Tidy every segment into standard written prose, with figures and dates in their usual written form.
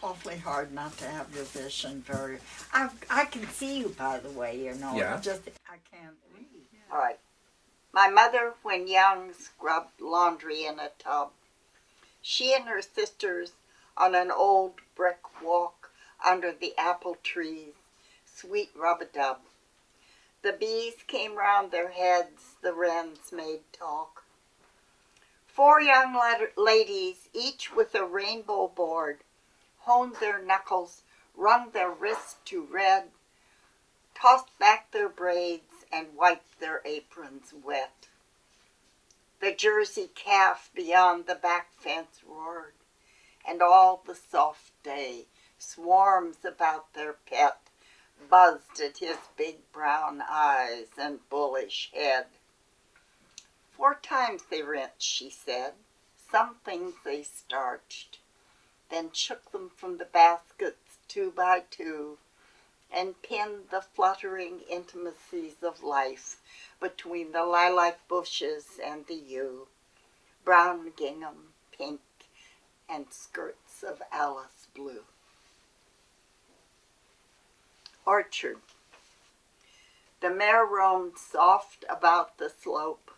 awfully hard not to have your vision very. I can see you, by the way. Yeah. Just I can't read. All right. My mother, when young, scrubbed laundry in a tub. She and her sisters on an old brick walk under the apple trees. Sweet rub-a-dub. The bees came round their heads, the wrens made talk. 4 young ladies, each with a rainbow board, honed their knuckles, wrung their wrists to red, tossed back their braids, and wiped their aprons wet. The Jersey calf beyond the back fence roared, and all the soft day swarms about their pet, buzzed at his big brown eyes and bullish head. 4 times they rinsed, she said. Some things they starched, then shook them from the baskets 2 by 2, and pinned the fluttering intimacies of life between the lilac bushes and the yew, brown gingham, pink, and skirts of Alice blue. Orchard. The mare roamed soft about the slope.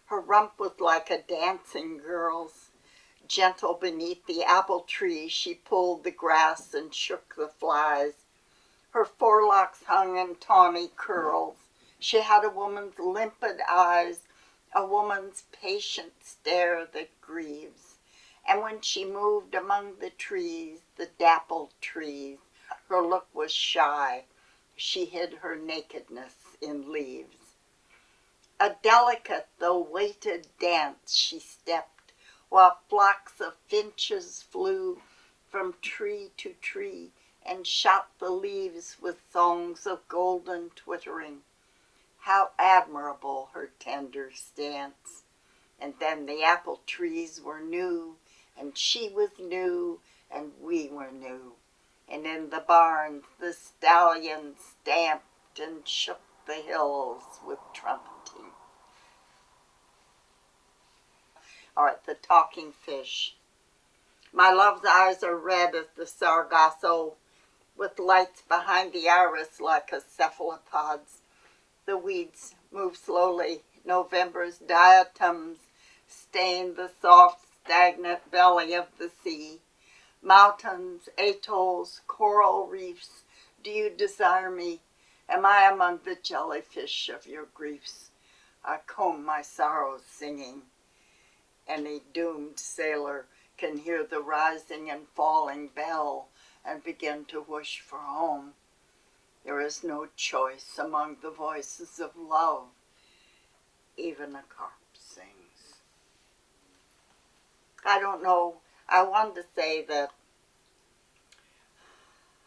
Her rump was like a dancing girl's. Gentle beneath the apple tree, she pulled the grass and shook the flies. Her forelocks hung in tawny curls. She had a woman's limpid eyes, a woman's patient stare that grieves. And when she moved among the trees, the dappled trees, her look was shy. She hid her nakedness in leaves. A delicate though weighted dance she stepped, while flocks of finches flew from tree to tree and shot the leaves with songs of golden twittering. How admirable her tender stance. And then the apple trees were new, and she was new, and we were new. And in the barns the stallion stamped and shook the hills with trumpeting. All right, the talking fish. My love's eyes are red as the sargasso, with lights behind the iris like a cephalopod's. The weeds move slowly. November's diatoms stain the soft, stagnant belly of the sea. Mountains, atolls, coral reefs, do you desire me? Am I among the jellyfish of your griefs? I comb my sorrows singing. Any doomed sailor can hear the rising and falling bell and begin to wish for home. There is no choice among the voices of love. Even a carp sings. I don't know. I wanted to say that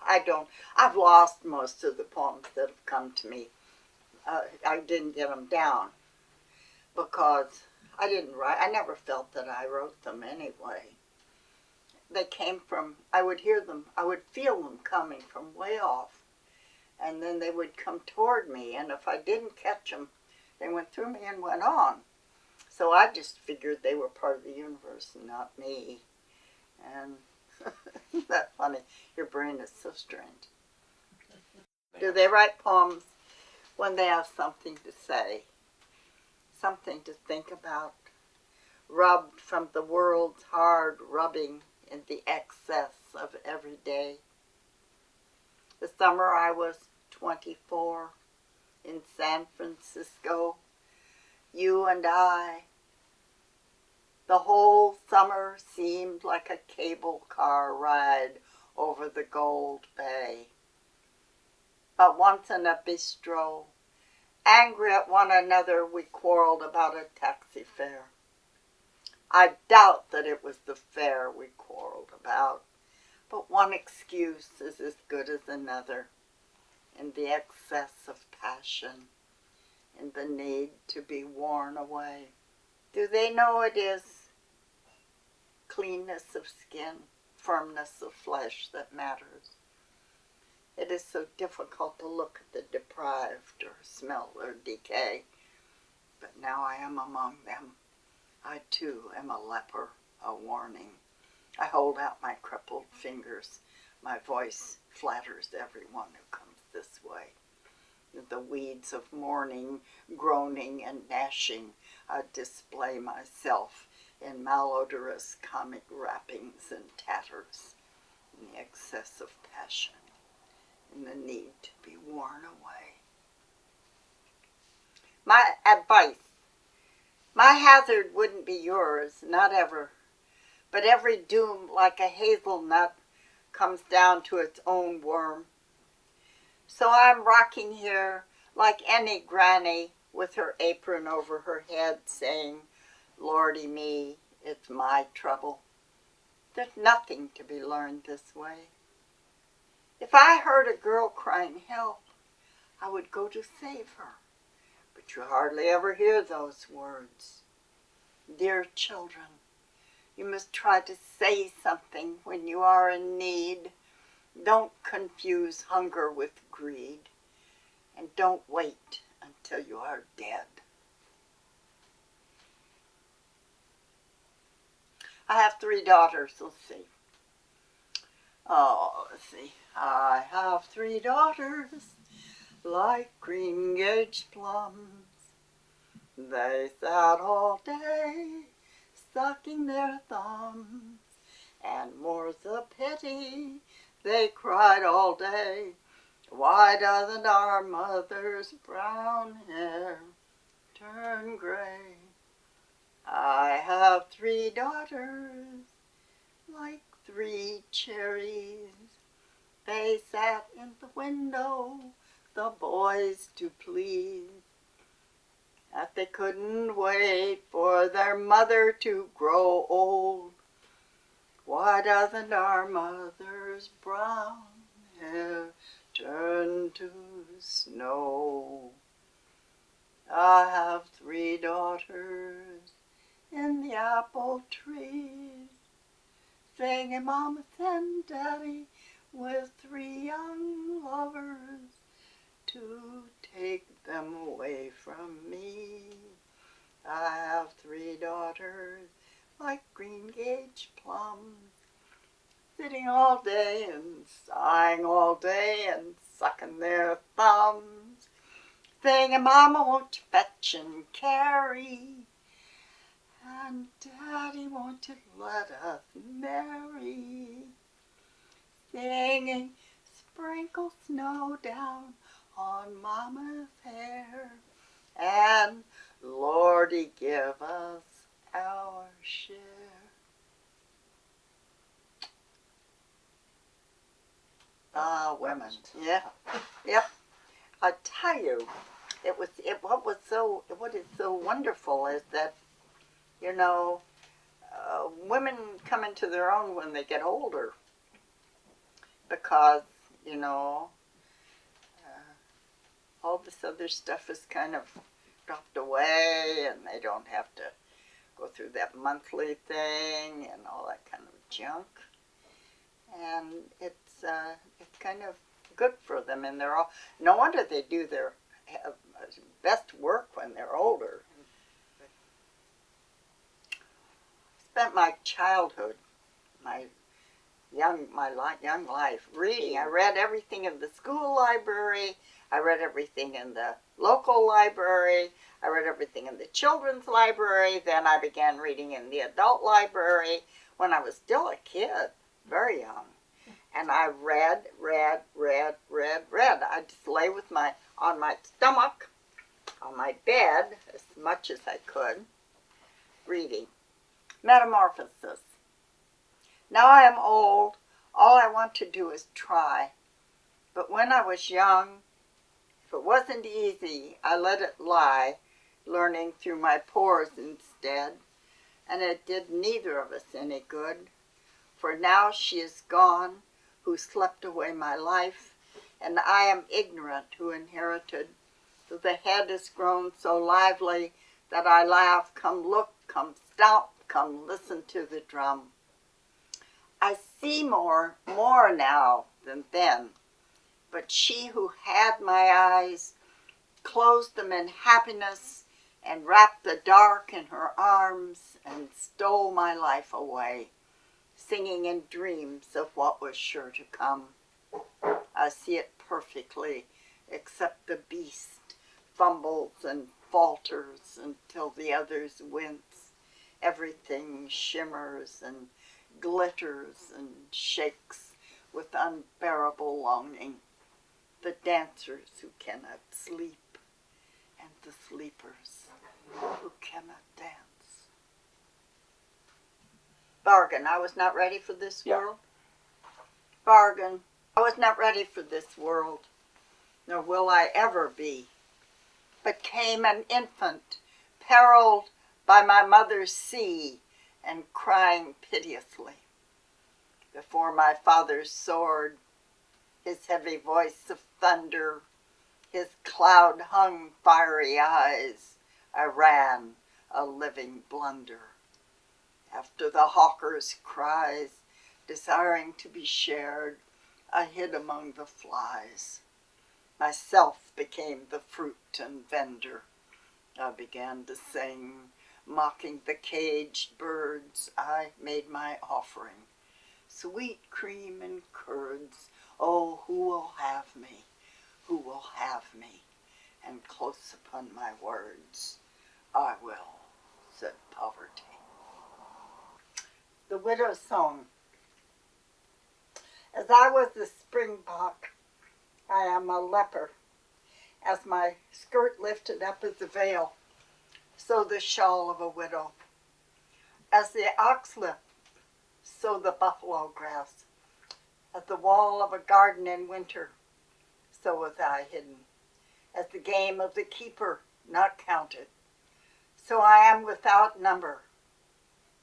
I've lost most of the poems that have come to me. I didn't get them down because I didn't write. I never felt that I wrote them anyway. They came from, I would hear them, I would feel them coming from way off. And then they would come toward me, and if I didn't catch them, they went through me and went on. So I just figured they were part of the universe and not me. And isn't that funny? Your brain is so strange. Do they write poems when they have something to say, something to think about, rubbed from the world's hard rubbing in the excess of every day? The summer I was 24 in San Francisco, you and I. The whole summer seemed like a cable car ride over the Gold Bay. But once in a bistro, angry at one another, we quarreled about a taxi fare. I doubt that it was the fare we quarreled about, but one excuse is as good as another in the excess of passion, in the need to be worn away. Do they know it is cleanness of skin, firmness of flesh that matters? It is so difficult to look at the deprived or smell their decay, but now I am among them. I too am a leper, a warning. I hold out my crippled fingers. My voice flatters everyone who comes this way. The weeds of mourning, groaning, and gnashing, I display myself in malodorous comic wrappings and tatters, in the excess of passion, in the need to be worn away. My advice, my hazard wouldn't be yours, not ever, but every doom like a hazelnut comes down to its own worm. So I'm rocking here like any granny with her apron over her head saying, Lordy me, it's my trouble. There's nothing to be learned this way. If I heard a girl crying help, I would go to save her. But you hardly ever hear those words. Dear children, you must try to say something when you are in need. Don't confuse hunger with greed, and don't wait until you are dead. I have 3 daughters. Let's see. I have 3 daughters, like green gauge plums. They sat all day, sucking their thumbs, and more's the pity, they cried all day. Why doesn't our mother's brown hair turn gray? I have 3 daughters, like 3 cherries. They sat in the window, the boys to please. That they couldn't wait for their mother to grow old. Why doesn't our mother's brown hair turn to snow? I have 3 daughters in the apple trees, singing Mama and Daddy with 3 young lovers to take them away from me. I have 3 daughters like green gauge plums, sitting all day and sighing all day and sucking their thumbs, saying, Mama, won't you fetch and carry? And Daddy, won't you let us marry? Singing, sprinkle snow down on Mama's hair, and Lordy, give us our share. Women. Yeah. Yep. I tell you, what is so wonderful is that, you know, women come into their own when they get older, because, you know, all this other stuff is kind of dropped away, and they don't have to go through that monthly thing and all that kind of junk. And it's kind of good for them, and they're all. No wonder they do their best work when they're older. I spent my childhood, my young life reading. I read everything in the school library. I read everything in the local library. I read everything in the children's library. Then I began reading in the adult library when I was still a kid, very young. And I read. I just lay on my stomach, on my bed, as much as I could, reading. Metamorphosis. Now I am old. All I want to do is try. But when I was young, if it wasn't easy, I let it lie, learning through my pores instead. And it did neither of us any good. For now she is gone, who slept away my life, and I am ignorant who inherited. So the head has grown so lively that I laugh, come look, come stomp, come listen to the drum. I see more now than then, but she who had my eyes closed them in happiness and wrapped the dark in her arms and stole my life away. singing in dreams of what was sure to come. I see it perfectly, except the beast fumbles and falters until the others wince. Everything shimmers and glitters and shakes with unbearable longing. The dancers who cannot sleep and the sleepers who cannot dance. Bargain, I was not ready for this world. Bargain, I was not ready for this world, nor will I ever be, but came an infant, periled by my mother's sea, and crying piteously. Before my father's sword, his heavy voice of thunder, his cloud-hung fiery eyes, I ran a living blunder. After the hawker's cries, desiring to be shared, I hid among the flies. Myself became the fruit and vendor. I began to sing, mocking the caged birds. I made my offering. Sweet cream and curds, oh, who will have me? Who will have me? And close upon my words, I will, said poverty. The Widow's Song. As I was the springbok, I am a leper. As my skirt lifted up as a veil, so the shawl of a widow. As the oxlip, so the buffalo grass. At the wall of a garden in winter, so was I hidden. As the game of the keeper, not counted, so I am without number.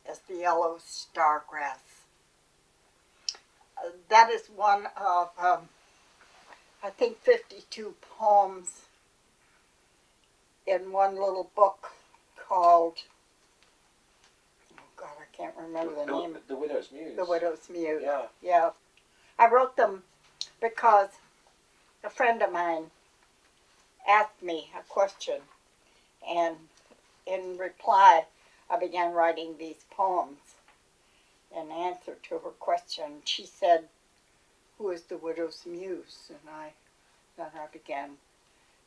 As the yellow star grass. That is one of, I think, 52 poems in one little book called, oh God, I can't remember the name. The Widow's Muse. The Widow's Muse. Yeah. Yeah. I wrote them because a friend of mine asked me a question, and in reply, I began writing these poems in answer to her question. She said, "Who is the Widow's Muse?" And then I began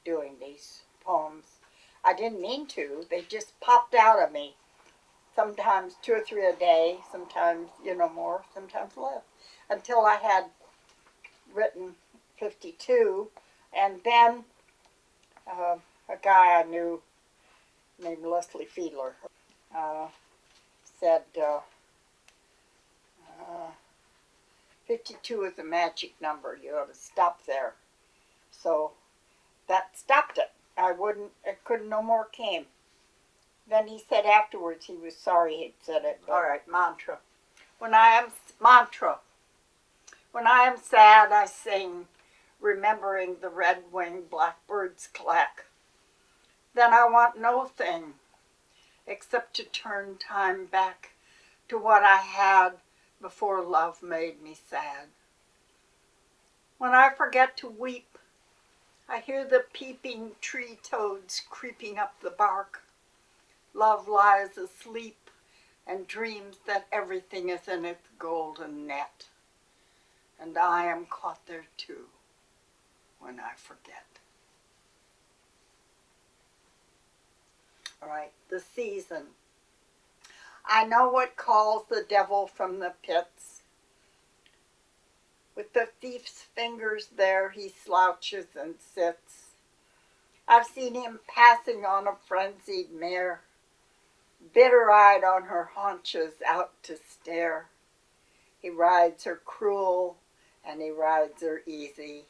doing these poems. I didn't mean to. They just popped out of me. Sometimes 2 or 3 a day, sometimes, more, sometimes less. Until I had written 52. And then a guy I knew named Leslie Fiedler said 52 is a magic number. You ought to stop there. So that stopped it. No more came. Then he said afterwards he was sorry he'd said it. All right, mantra. When I am sad, I sing, remembering the red-winged blackbird's clack. Then I want no thing except to turn time back to what I had before love made me sad. When I forget to weep, I hear the peeping tree toads creeping up the bark. Love lies asleep and dreams that everything is in its golden net. And I am caught there too when I forget. All right, the season. I know what calls the devil from the pits. With the thief's fingers there he slouches and sits. I've seen him passing on a frenzied mare, bitter-eyed on her haunches out to stare. He rides her cruel and he rides her easy.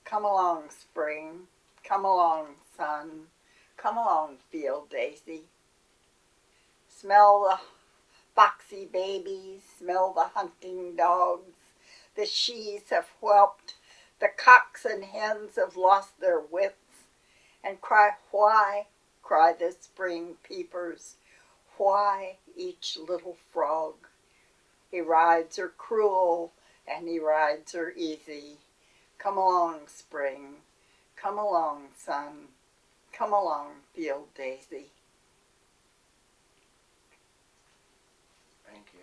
Come along, spring. Come along, sun. Come along, field daisy. Smell the foxy babies. Smell the hunting dogs. The she's have whelped. The cocks and hens have lost their wits. And cry, why? Cry the spring peepers. Why each little frog? He rides her cruel and he rides her easy. Come along, spring. Come along, sun. Come along, field daisy. Thank you.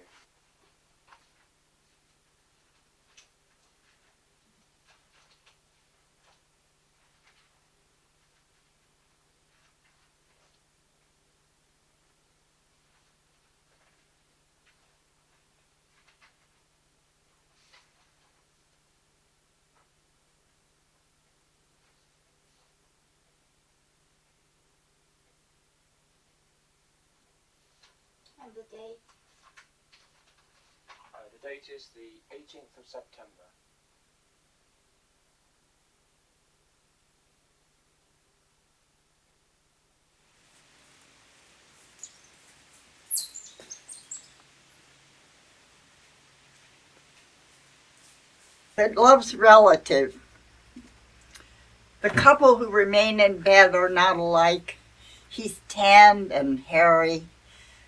And the date? The date is the 18th of September. That love's relative. The couple who remain in bed are not alike. He's tanned and hairy,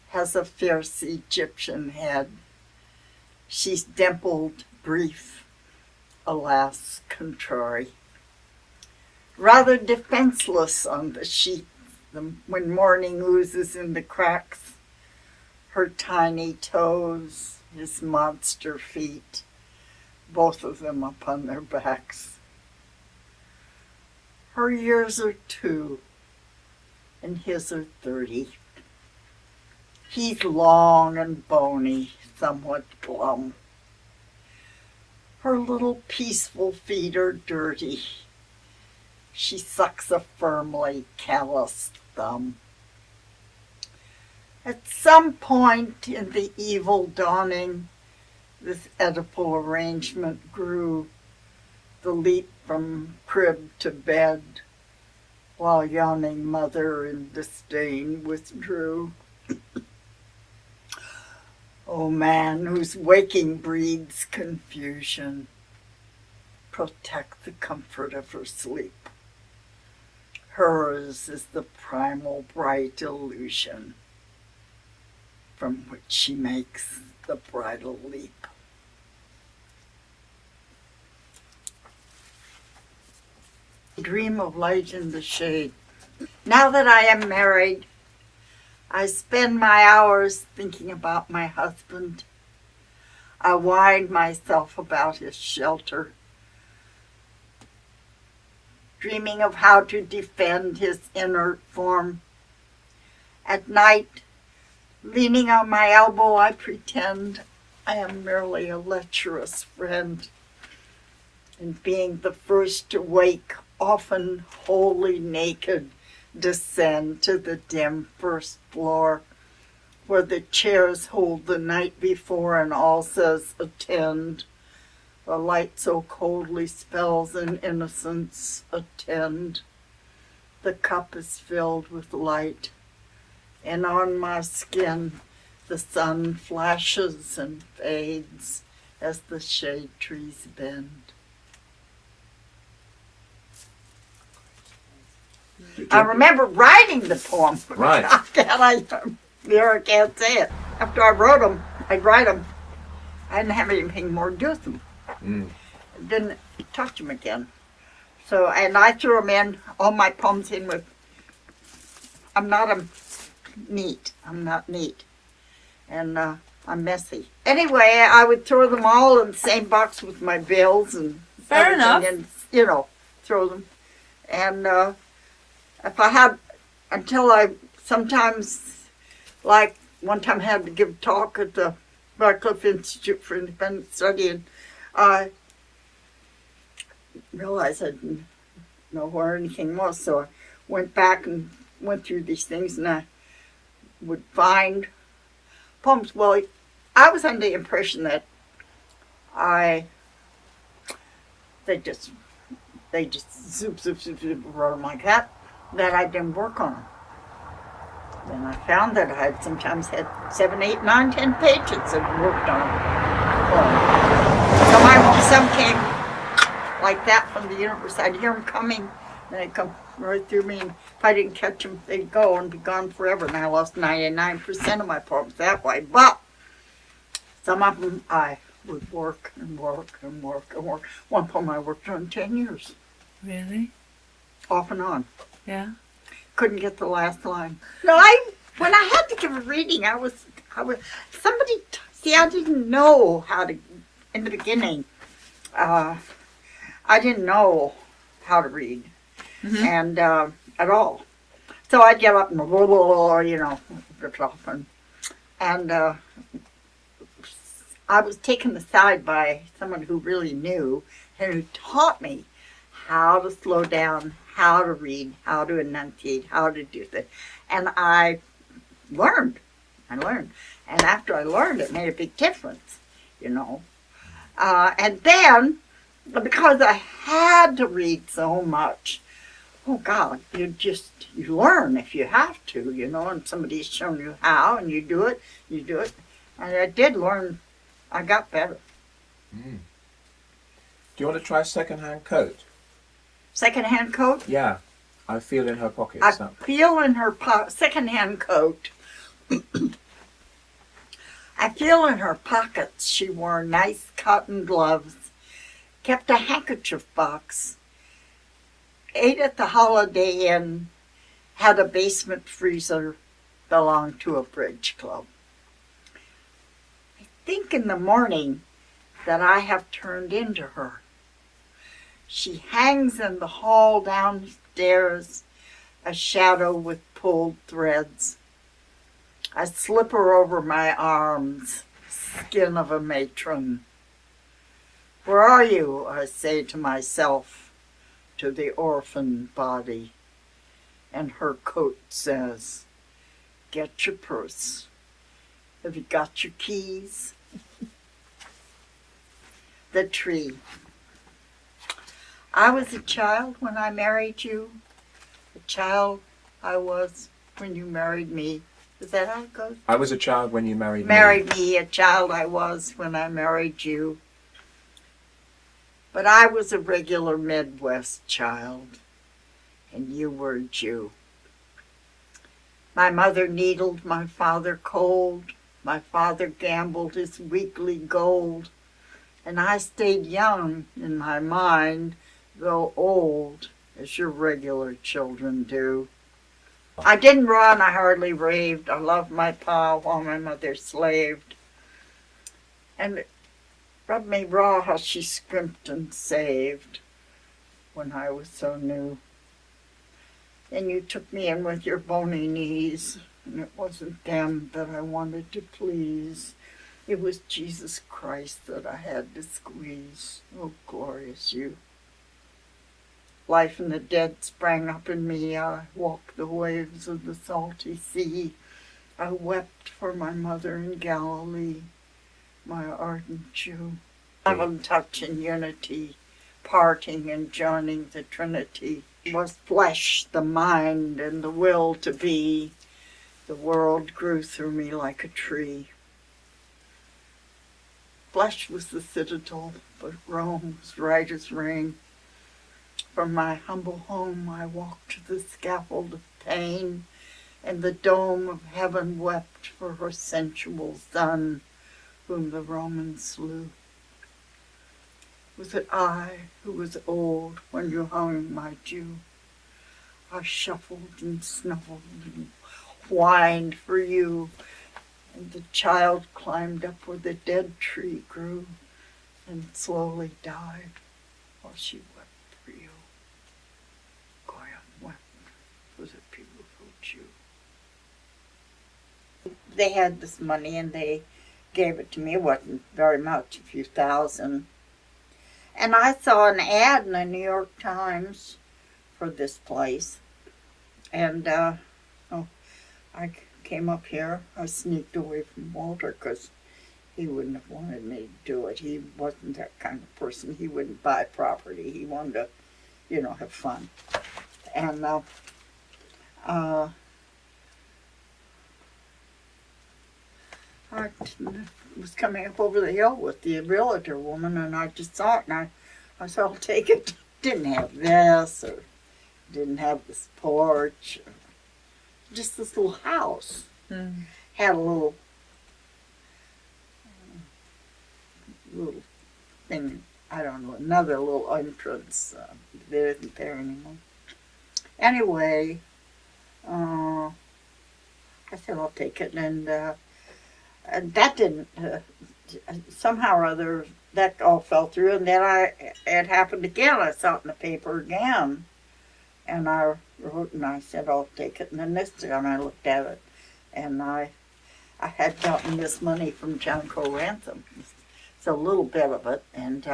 has a fierce Egyptian head. She's dimpled, brief, alas, contrary. Rather defenseless on the sheet when morning oozes in the cracks. Her tiny toes, his monster feet, both of them upon their backs. Her years are 2, and his are 30. He's long and bony, somewhat glum. Her little peaceful feet are dirty. She sucks a firmly calloused thumb. At some point in the evil dawning, this Oedipal arrangement grew, the leap from crib to bed, while yawning mother in disdain withdrew. O man whose waking breeds confusion, protect the comfort of her sleep. Hers is the primal bright illusion from which she makes the bridal leap. Dream of light in the shade. Now that I am married, I spend my hours thinking about my husband. I wind myself about his shelter, dreaming of how to defend his inert form. At night, leaning on my elbow, I pretend I am merely a lecherous friend, and being the first to wake, often wholly naked, descend to the dim first floor, where the chairs hold the night before and all says attend. The light so coldly spells an innocence, attend. The cup is filled with light, and on my skin the sun flashes and fades as the shade trees bend. I remember writing the poem. Right. I can't say it. After I wrote them, I'd write them. I didn't have anything more to do with them. Didn't touch them again. So, and I threw them in, all my poems in with, I'm not neat. And I'm messy. Anyway, I would throw them all in the same box with my bills and Fair enough. And, throw them. And if I had, until I sometimes, like one time I had to give a talk at the Radcliffe Institute for Independent Study, and I realized I didn't know where anything was, so I went back and went through these things, and I would find poems. Well, I was under the impression that they just zoop, wrote them like that I didn't work on them. Then I found that I had sometimes had 7, 8, 9, 10 pages and worked on them. Some came like that from the universe. I'd hear them coming, and they'd come right through me, and if I didn't catch them, they'd go and be gone forever, and I lost 99% of my poems that way. But some of them I would work and work and work and work. One poem I worked on 10 years. Really? Off and on. Yeah. Couldn't get the last line. No, when I had to give a reading, I didn't know how to, in the beginning, I didn't know how to read, and at all. So I'd get up and rip off, and I was taken aside by someone who really knew and who taught me how to slow down, how to read, how to enunciate, how to do this. And I learned. learn. And after I learned, it made a big difference, you know. And then, because I had to read so much, oh God, you learn if you have to, you know, and somebody's shown you how, and you do it. And I did learn, I got better. Mm. Do you want to try second-hand coat? Second-hand coat? Yeah, I feel in her pockets. I feel in her second-hand coat. I feel in her pockets she wore nice cotton gloves, kept a handkerchief box, ate at the Holiday Inn, had a basement freezer, belonged to a bridge club. I think in the morning that I have turned into her. She hangs in the hall downstairs, a shadow with pulled threads. I slip her over my arms, skin of a matron. Where are you? I say to myself, to the orphan body. And her coat says, get your purse. Have you got your keys? The tree. I was a child when I married you. A child I was when you married me. Is that how it goes? I was a child when you married me. Married me, a child I was when I married you. But I was a regular Midwest child, and you were a Jew. My mother needled my father cold. My father gambled his weekly gold. And I stayed young in my mind, though old, as your regular children do. I didn't run, I hardly raved. I loved my pa while my mother slaved. And it rubbed me raw how she scrimped and saved when I was so new. Then you took me in with your bony knees, and it wasn't them that I wanted to please. It was Jesus Christ that I had to squeeze. Oh, glorious you. Life and the dead sprang up in me. I walked the waves of the salty sea. I wept for my mother in Galilee, my ardent Jew. Love and touch and unity, parting and joining the Trinity. Was flesh, the mind, and the will to be. The world grew through me like a tree. Flesh was the citadel, but Rome was right as rain. From my humble home I walked to the scaffold of pain, and the dome of heaven wept for her sensual son, whom the Romans slew. Was it I who was old when you hung my Jew? I shuffled and snuffled and whined for you, and the child climbed up where the dead tree grew and slowly died while she wept for you. Goya wept for the beautiful Jew. They had this money and they gave it to me. It wasn't very much, a few thousand. And I saw an ad in the New York Times for this place. And I came up here. I sneaked away from Walter because he wouldn't have wanted me to do it. He wasn't that kind of person. He wouldn't buy property. He wanted to, you know, have fun. And I was coming up over the hill with the realtor woman, and I just saw it, and I said, I'll take it. Didn't have this, or didn't have this porch, or just this little house. Had a little thing, I don't know, another little entrance that isn't there anymore. Anyway, I said, I'll take it, and that didn't, somehow or other, that all fell through, and then it happened again. I saw it in the paper again, and I wrote and I said, I'll take it, and then this time I looked at it, and I had gotten this money from John Crow Ransom, so a little bit of it, and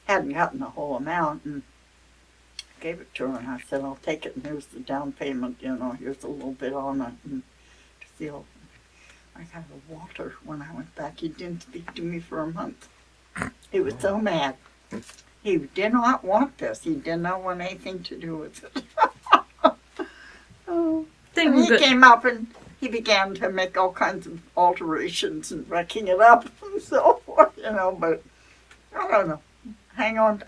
hadn't gotten the whole amount, and gave it to her, and I said, I'll take it, and here's the down payment, you know, here's a little bit on it, and to feel. I got a Walter when I went back. He didn't speak to me for a month. He was so mad. He did not want this. He did not want anything to do with it. Oh. And he came up and he began to make all kinds of alterations and wrecking it up and so forth, but I don't know. Hang on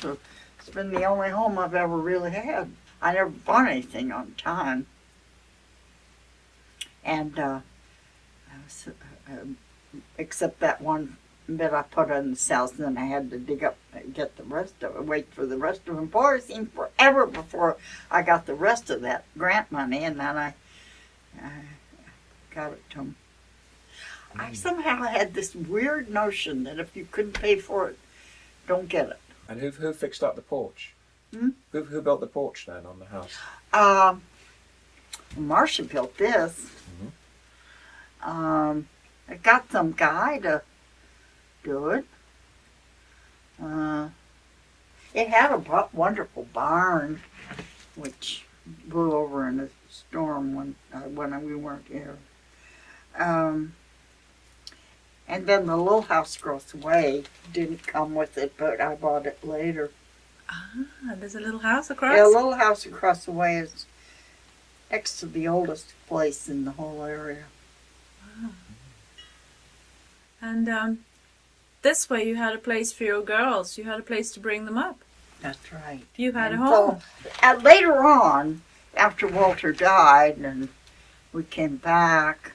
to it. It's been the only home I've ever really had. I never bought anything on time. And except that one bit I put in the south, and then I had to dig up and get the rest of it, wait for the rest of it. Boy, it seemed forever before I got the rest of that grant money, and then I got it to them. I somehow had this weird notion that if you couldn't pay for it, don't get it. And who fixed up the porch? Who built the porch then on the house? Marcia built this. I got some guy to do it. It had a wonderful barn, which blew over in a storm when we weren't here. And then the little house across the way didn't come with it, but I bought it later. There's a little house across? Yeah, a little house across the way is next to the oldest place in the whole area. Wow. And this way you had a place for your girls. You had a place to bring them up. That's right. You had And a home. So, later on, after Walter died and we came back,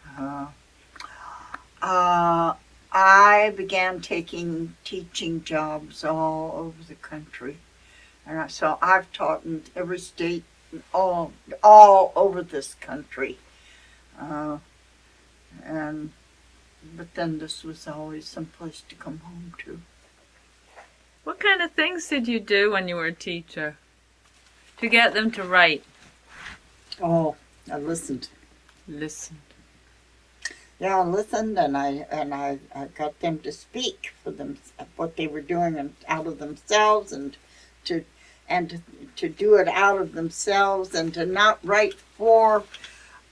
I began taking teaching jobs all over the country. And so I've taught in every state, all over this country. But then this was always some place to come home to. What kind of things did you do when you were a teacher to get them to write? Oh, I listened. Listened. Yeah, I listened, and I got them to speak for them what they were doing and out of themselves, and to do it out of themselves, and to not write for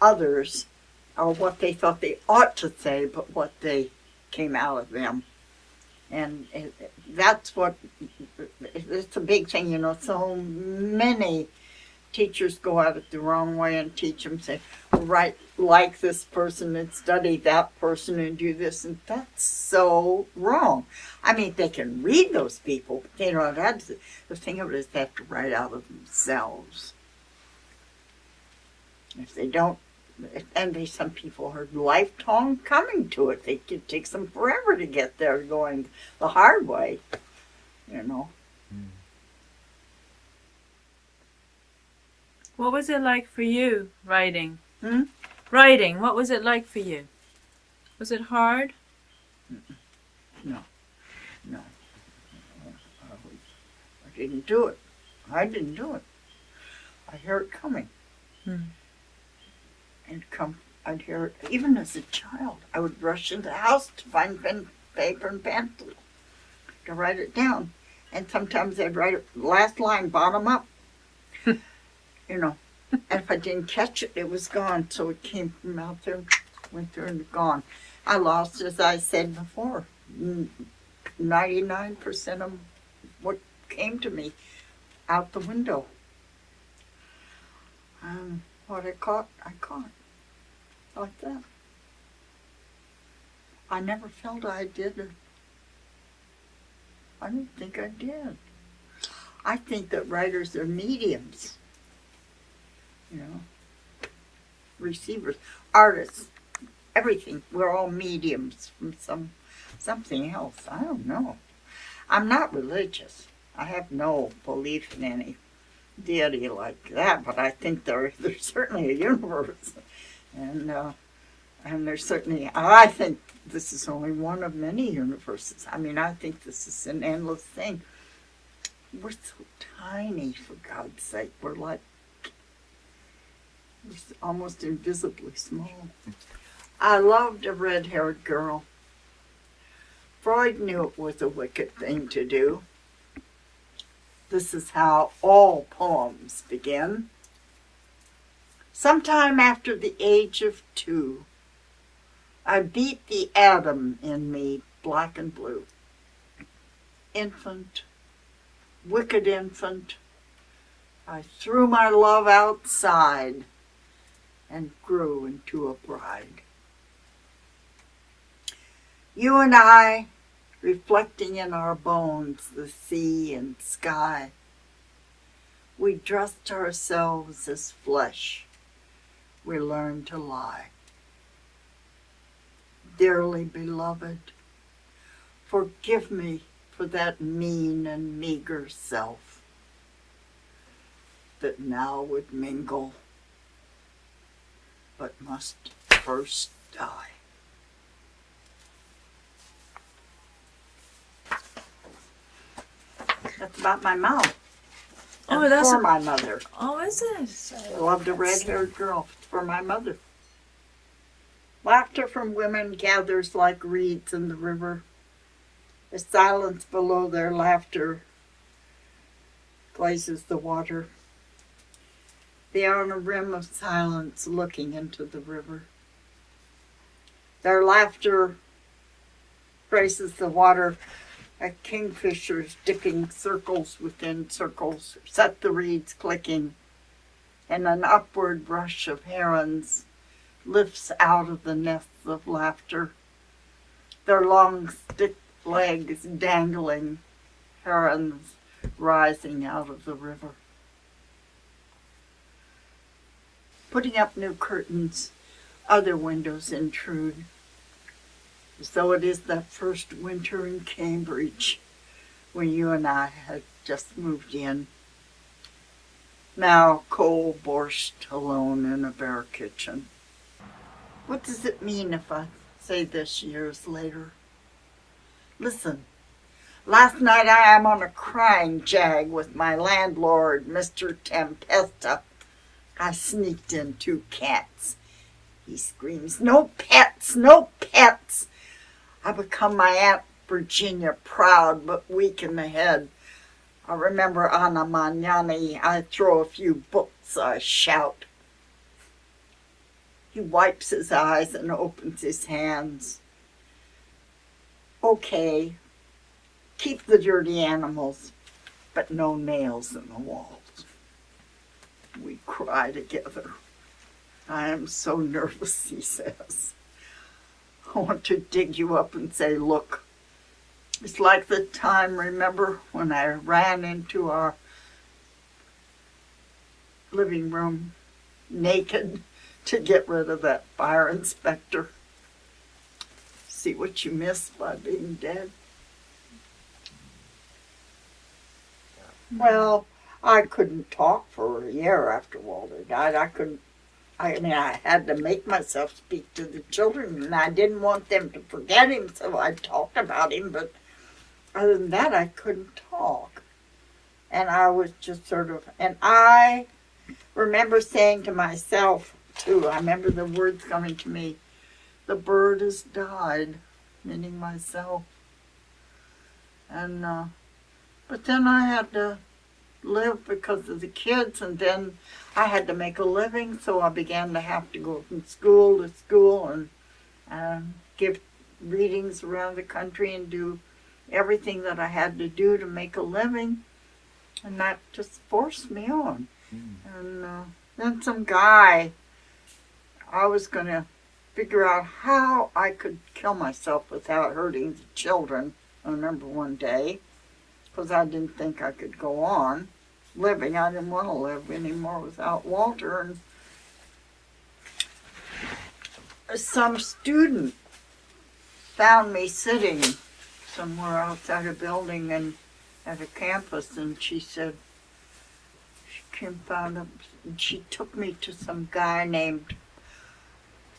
others or what they thought they ought to say, but what they came out of them. And that's what, it's a big thing, so many teachers go at it the wrong way and teach them, say, write like this person and study that person and do this, and that's so wrong. I mean, they can read those people, but that's the thing of it is they have to write out of themselves. If they don't, and some people are lifetime coming to it. It takes them forever to get there, going the hard way, What was it like for you, writing? Hmm? Writing, what was it like for you? Was it hard? No. I didn't do it. I hear it coming. I'd hear it even as a child. I would rush into the house to find pen, paper, and pencil to write it down. And sometimes I'd write it last line, bottom up. And if I didn't catch it, it was gone. So it came from out there, went through and gone. I lost, as I said before, 99% of what came to me out the window. What I caught. Like that. I never felt I did it. I don't think I did. I think that writers are mediums. Receivers, artists, everything. We're all mediums from something else. I don't know. I'm not religious. I have no belief in any deity like that, but I think there's certainly a universe. And there's certainly, I think this is only one of many universes. I mean, I think this is an endless thing. We're so tiny, for God's sake. We're almost invisibly small. I loved a red-haired girl. Freud knew it was a wicked thing to do. This is how all poems begin. Sometime after the age of 2, I beat the atom in me, black and blue. Infant, wicked infant, I threw my love outside and grew into a bride. You and I, reflecting in our bones the sea and sky, we dressed ourselves as flesh. We learned to lie. Dearly beloved, forgive me for that mean and meager self that now would mingle, but must first die. That's about my mom. Oh, And that's for my mother. Oh, is it? I loved a red-haired girl. For my mother. Laughter from women gathers like reeds in the river. The silence below their laughter glazes the water. They are on a rim of silence looking into the river. Their laughter traces the water. Like kingfishers dipping circles within circles, set the reeds clicking, and an upward rush of herons lifts out of the nests of laughter, their long stick legs dangling, herons rising out of the river. Putting up new curtains, other windows intrude, as though it is that first winter in Cambridge when you and I had just moved in. Now coal borscht alone in a bare kitchen. What does it mean if I say this years later? Listen, last night I am on a crying jag with my landlord, Mr. Tempesta. I sneaked in 2 cats. He screams, "No pets, no pets!" I become my Aunt Virginia, proud but weak in the head. I remember Ana Magnani. I throw a few books, I shout. He wipes his eyes and opens his hands. Okay, keep the dirty animals, but no nails in the walls. We cry together. I am so nervous, he says. I want to dig you up and say, look, it's like the time, remember, when I ran into our living room naked to get rid of that fire inspector. See what you missed by being dead? Well, I couldn't talk for a year after Walter died. I had to make myself speak to the children, and I didn't want them to forget him, so I talked about him, but other than that, I couldn't talk. And I was just sort of, and I remember saying to myself, too, I remember the words coming to me, the bird has died, meaning myself. And, but then I had to live because of the kids, and then I had to make a living, so I began to have to go from school to school and give readings around the country and do everything that I had to do to make a living, and that just forced me on. And then some guy, I was going to figure out how I could kill myself without hurting the children. I remember one day, because I didn't think I could go on living. I didn't want to live anymore without Walter. And some student found me sitting somewhere outside a building and at a campus, and she said, she took me to some guy named,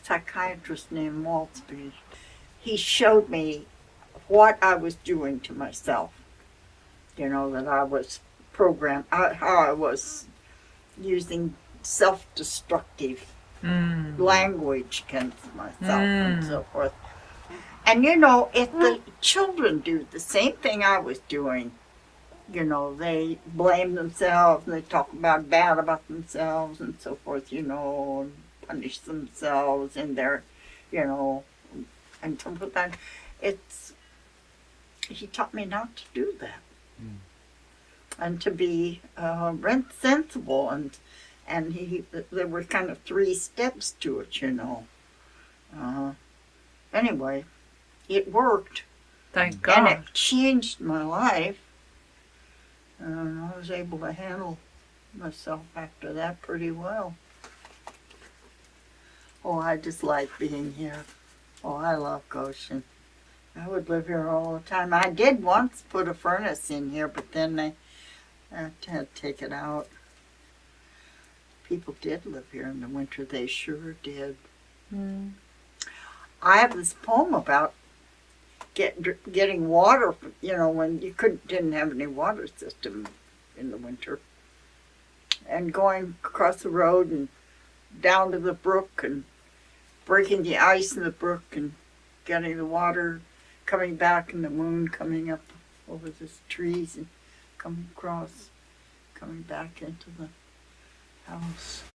psychiatrist named Maltzby. He showed me what I was doing to myself. You know, that I was programmed, how I was using self-destructive language against myself and so forth. And you know, if the children do the same thing I was doing, you know, they blame themselves and they talk bad about themselves and so forth, you know, and punish themselves in their, you know, And so, but then he taught me not to do that. And to be rent sensible, and there were kind of 3 steps to it, you know. Anyway, it worked. Thank And God. it changed my life. I was able to handle myself after that pretty well. Oh, I just like being here. Oh, I love Goshen. I would live here all the time. I did once put a furnace in here, but then they had to take it out. People did live here in the winter. They sure did. I have this poem about getting water, you know, when you didn't have any water system in the winter. And going across the road and down to the brook and breaking the ice in the brook and getting the water, coming back and the moon coming up over the trees and coming across, coming back into the house.